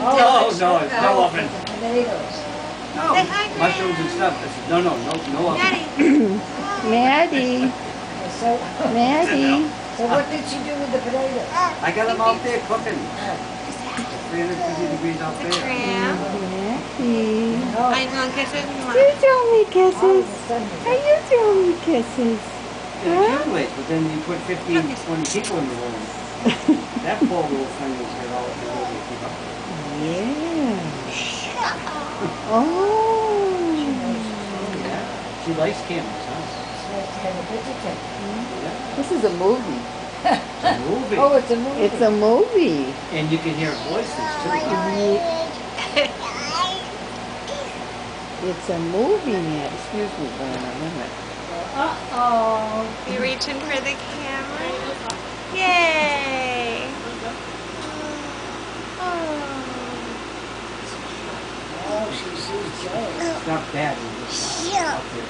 No, no, it's no oven. Tomatoes. No, Say hi, Greg. mushrooms and stuff. I said, no oven. Daddy. Maddie, So, Maddie. so what did you do with the potatoes? I got them out there cooking. Oh, 350 degrees out The there. cram. Maddie. no. Are you going to kiss it? You throw me Oh, kisses. Sunday. Are you throwing me kisses? It accumulates, but then you put 15, 20 people in the room. That poor little thing will get all the way to keep up. Yeah. Oh. Yeah. She likes cameras, huh? Let's have a picture. Yeah. This is a movie. It's a movie. Oh, it's a movie. It's a movie. And you can hear voices too. It's a movie, Matt. Excuse me for a minute. Uh-oh. You reaching for the camera? Yay! Oh, she sees Joe. It's not bad. It's just out there.